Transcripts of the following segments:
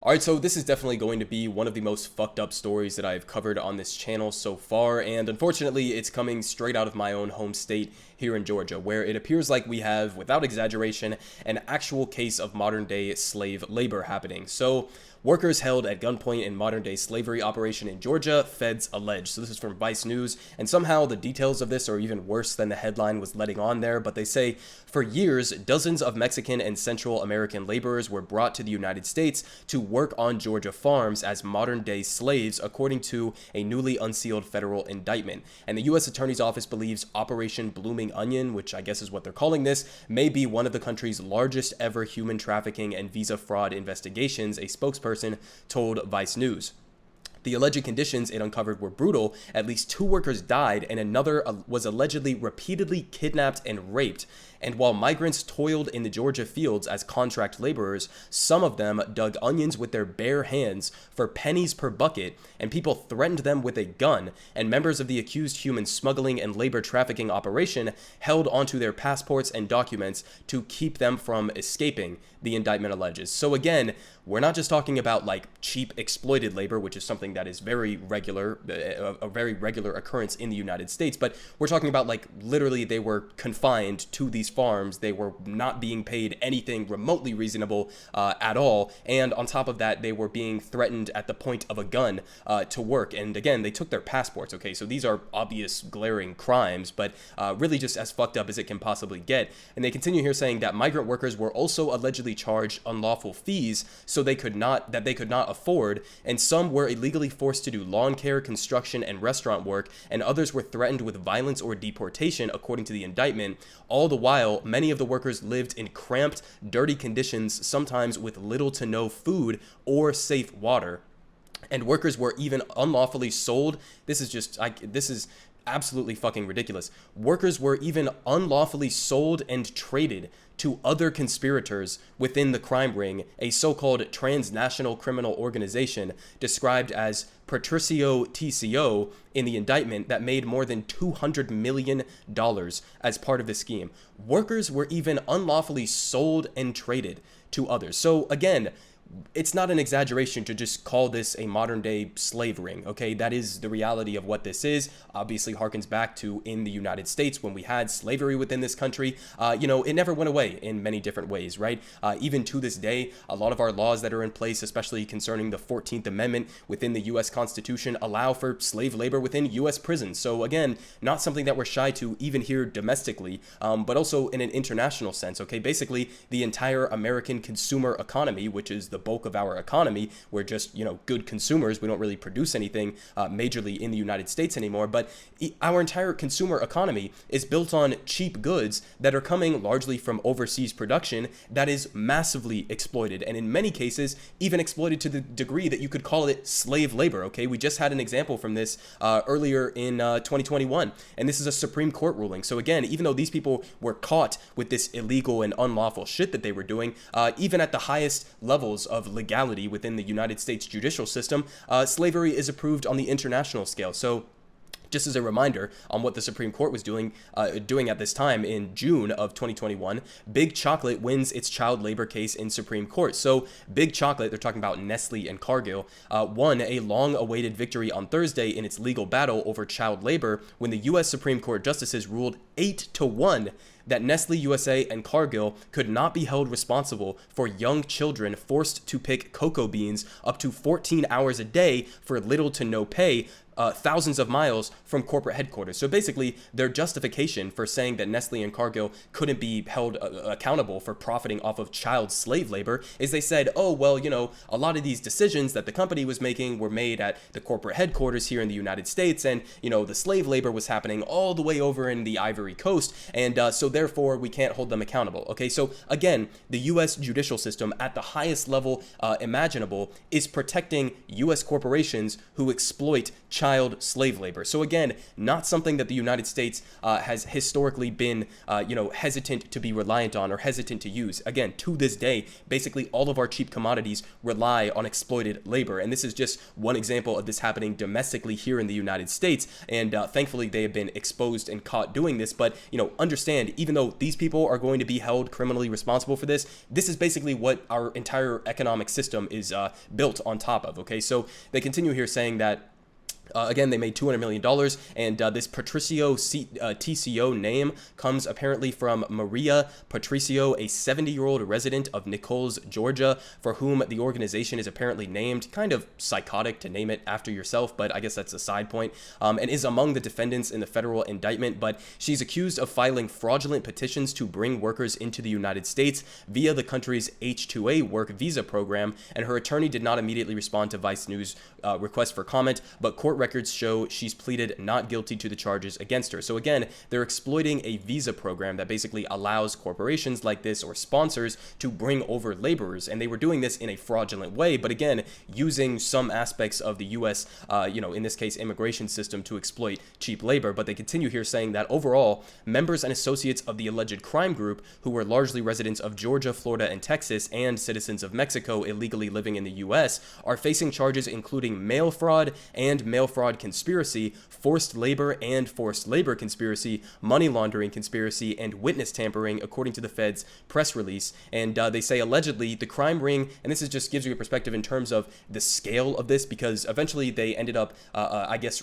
Alright, so this is definitely going to be one of the most fucked up stories that I've covered on this channel so far, and unfortunately it's coming straight out of my own home state here in Georgia, where it appears like we have, without exaggeration, an actual case of modern-day slave labor happening. So, workers held at gunpoint in modern-day slavery operation in Georgia, feds allege. So this is from Vice News, and somehow the details of this are even worse than the headline was letting on there, but they say, for years, dozens of Mexican and Central American laborers were brought to the United States to work on Georgia farms as modern-day slaves, according to a newly unsealed federal indictment. And the U.S. Attorney's Office believes Operation Blooming Onion, which I guess is what they're calling this, may be one of the country's largest ever human trafficking and visa fraud investigations, a spokesperson told Vice News. The alleged conditions it uncovered were brutal. At least 2 workers died, and another was allegedly repeatedly kidnapped and raped. And while migrants toiled in the Georgia fields as contract laborers, some of them dug onions with their bare hands for pennies per bucket, and people threatened them with a gun, and members of the accused human smuggling and labor trafficking operation held onto their passports and documents to keep them from escaping, the indictment alleges. So again, we're not just talking about like cheap exploited labor, which is something that is very regular, a very regular occurrence in the United States, but we're talking about like literally they were confined to these farms. They were not being paid anything remotely reasonable at all, and on top of that, they were being threatened at the point of a gun to work. And again, they took their passports. Okay, so these are obvious glaring crimes, but really just as fucked up as it can possibly get. And they continue here saying that migrant workers were also allegedly charged unlawful fees so they could not afford, and some were illegally forced to do lawn care, construction, and restaurant work, and others were threatened with violence or deportation, according to the indictment. All the while, many of the workers lived in cramped, dirty conditions, sometimes with little to no food or safe water. And workers were even unlawfully sold. This is absolutely fucking ridiculous. Workers were even unlawfully sold and traded to other conspirators within the crime ring, a so-called transnational criminal organization described as Patricio TCO in the indictment that made more than $200 million as part of the scheme. Workers were even unlawfully sold and traded to others. So again, it's not an exaggeration to just call this a modern day slave ring, okay? That is the reality of what this is. Obviously harkens back to in the United States when we had slavery within this country. It never went away in many different ways, right? Even to this day, a lot of our laws that are in place, especially concerning the 14th Amendment within the U.S. Constitution, allow for slave labor within U.S. prisons. So again, not something that we're shy to even here domestically, but also in an international sense, okay? Basically, the entire American consumer economy, which is the bulk of our economy. We're just, good consumers. We don't really produce anything majorly in the United States anymore, but our entire consumer economy is built on cheap goods that are coming largely from overseas production that is massively exploited, and in many cases, even exploited to the degree that you could call it slave labor, okay? We just had an example from this earlier in 2021, and this is a Supreme Court ruling. So again, even though these people were caught with this illegal and unlawful shit that they were doing, even at the highest levels of legality within the United States judicial system, slavery is approved on the international scale. So just as a reminder on what the Supreme Court was doing at this time in June of 2021, Big Chocolate wins its child labor case in Supreme Court. So Big Chocolate, they're talking about Nestle and Cargill, won a long-awaited victory on Thursday in its legal battle over child labor when the U.S. Supreme Court justices ruled 8-1 that Nestle USA and Cargill could not be held responsible for young children forced to pick cocoa beans up to 14 hours a day for little to no pay, thousands of miles from corporate headquarters. So basically, their justification for saying that Nestle and Cargill couldn't be held accountable for profiting off of child slave labor is they said, oh, well, a lot of these decisions that the company was making were made at the corporate headquarters here in the United States, and, the slave labor was happening all the way over in the Ivory Coast, and so therefore we can't hold them accountable. Okay, so again, the U.S. judicial system at the highest level imaginable is protecting U.S. corporations who exploit child slave labor. So again, not something that the United States has historically been, hesitant to be reliant on or hesitant to use. Again, to this day, basically all of our cheap commodities rely on exploited labor. And this is just one example of this happening domestically here in the United States. And thankfully, they have been exposed and caught doing this But, understand, even though these people are going to be held criminally responsible for this, this is basically what our entire economic system is built on top of, okay? So they continue here saying that again, they made $200 million, and this Patricio TCO name comes apparently from Maria Patricio, a 70-year-old resident of Nichols, Georgia, for whom the organization is apparently named. Kind of psychotic to name it after yourself, but I guess that's a side point, and is among the defendants in the federal indictment. But she's accused of filing fraudulent petitions to bring workers into the United States via the country's H-2A work visa program, and her attorney did not immediately respond to Vice News' request for comment, but court records show she's pleaded not guilty to the charges against her. So again, they're exploiting a visa program that basically allows corporations like this or sponsors to bring over laborers, and they were doing this in a fraudulent way, but again, using some aspects of the U.S., in this case, immigration system to exploit cheap labor. But they continue here saying that overall, members and associates of the alleged crime group, who were largely residents of Georgia, Florida, and Texas, and citizens of Mexico illegally living in the U.S., are facing charges including mail fraud and mail fraud conspiracy, forced labor and forced labor conspiracy, money laundering conspiracy, and witness tampering, according to the Fed's press release. And they say allegedly the crime ring, and this is just gives you a perspective in terms of the scale of this, because eventually they ended up,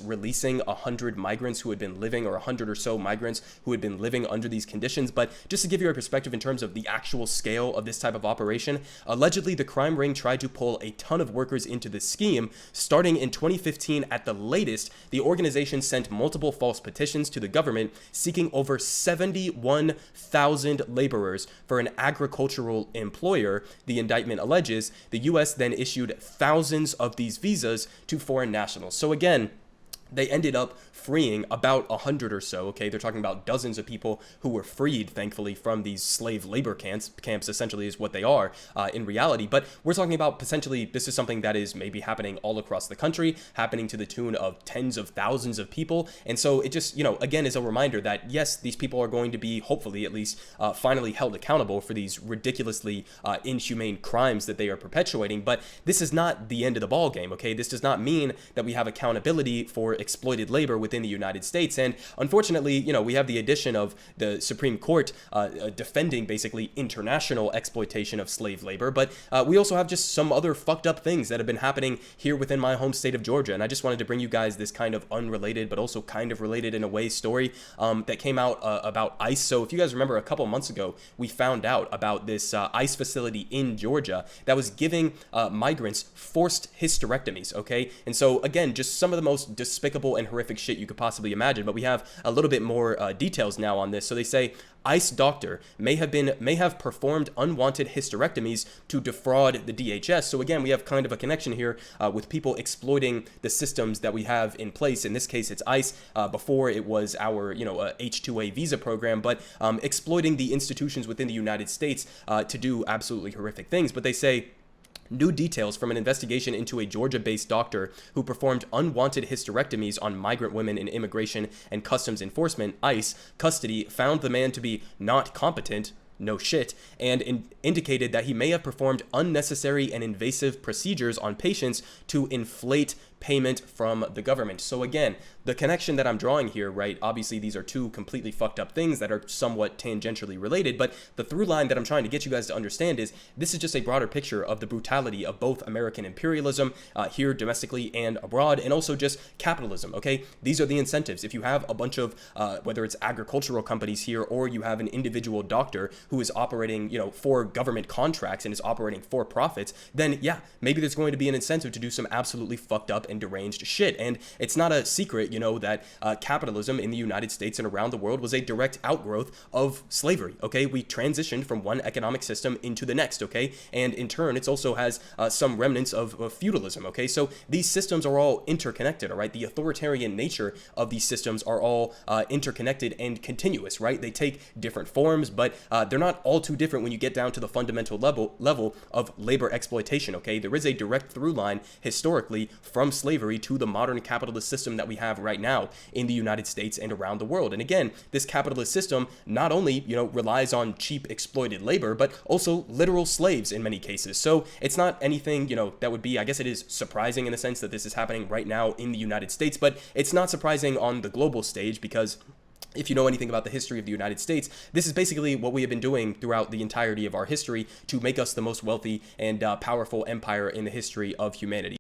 releasing 100 migrants who had been living, or 100 or so migrants who had been living under these conditions. But just to give you a perspective in terms of the actual scale of this type of operation, allegedly the crime ring tried to pull a ton of workers into the scheme. Starting in 2015 at the latest, the organization sent multiple false petitions to the government seeking over 71,000 laborers for an agricultural employer. The indictment alleges the U.S. then issued thousands of these visas to foreign nationals. So again, they ended up freeing about 100 or so, okay? They're talking about dozens of people who were freed, thankfully, from these slave labor camps essentially is what they are in reality. But we're talking about potentially, this is something that is maybe happening all across the country, happening to the tune of tens of thousands of people. And so it just, again, is a reminder that, yes, these people are going to be, hopefully at least, finally held accountable for these ridiculously inhumane crimes that they are perpetuating. But this is not the end of the ball game, okay? This does not mean that we have accountability for exploited labor within the United States. And unfortunately, we have the addition of the Supreme Court defending basically international exploitation of slave labor. But we also have just some other fucked up things that have been happening here within my home state of Georgia. And I just wanted to bring you guys this kind of unrelated, but also kind of related in a way story that came out about ICE. So if you guys remember, a couple months ago, we found out about this ICE facility in Georgia that was giving migrants forced hysterectomies, okay? And so again, just some of the most despicable and horrific shit you could possibly imagine. But we have a little bit more details now on this. So they say ICE doctor may have performed unwanted hysterectomies to defraud the DHS. So again, we have kind of a connection here with people exploiting the systems that we have in place. In this case, it's ICE. Before it was our H-2A visa program, but exploiting the institutions within the United States to do absolutely horrific things. But they say new details from an investigation into a Georgia-based doctor who performed unwanted hysterectomies on migrant women in Immigration and Customs Enforcement, ICE, custody found the man to be not competent, no shit, and indicated that he may have performed unnecessary and invasive procedures on patients to inflate payment from the government. So again, the connection that I'm drawing here, right, obviously these are two completely fucked up things that are somewhat tangentially related, but the through line that I'm trying to get you guys to understand is this is just a broader picture of the brutality of both American imperialism here domestically and abroad, and also just capitalism, okay? These are the incentives. If you have a bunch of, whether it's agricultural companies here, or you have an individual doctor who is operating, for government contracts and is operating for profits, then yeah, maybe there's going to be an incentive to do some absolutely fucked up and deranged shit. And it's not a secret, that capitalism in the United States and around the world was a direct outgrowth of slavery, okay? We transitioned from one economic system into the next, okay? And in turn, it also has some remnants of feudalism, okay? So these systems are all interconnected, all right? The authoritarian nature of these systems are all interconnected and continuous, right? They take different forms, but they're not all too different when you get down to the fundamental level of labor exploitation, okay? There is a direct through line historically from slavery to the modern capitalist system that we have right now in the United States and around the world. And again, this capitalist system not only, relies on cheap exploited labor, but also literal slaves in many cases. So it's not anything, that would be, I guess it is surprising in the sense that this is happening right now in the United States, but it's not surprising on the global stage because if you know anything about the history of the United States, this is basically what we have been doing throughout the entirety of our history to make us the most wealthy and powerful empire in the history of humanity.